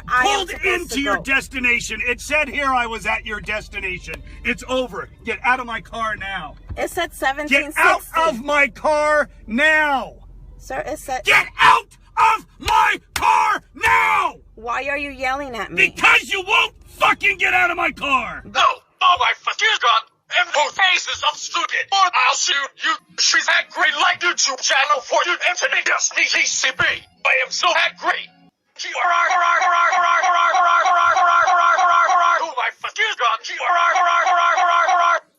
pulled into your destination. It said here I was at your destination. It's over. Get out of my car now. It said 1760. Get out of my car now. Sir, it said... Get out of my car now! Why are you yelling at me? Because you won't fucking get out of my car! No! Oh my fucking god! And both faces of stupid! Or I'll shoot you! She's that great like YouTube channel for you and to make us TCB! I am so that great! Oh my fucking god!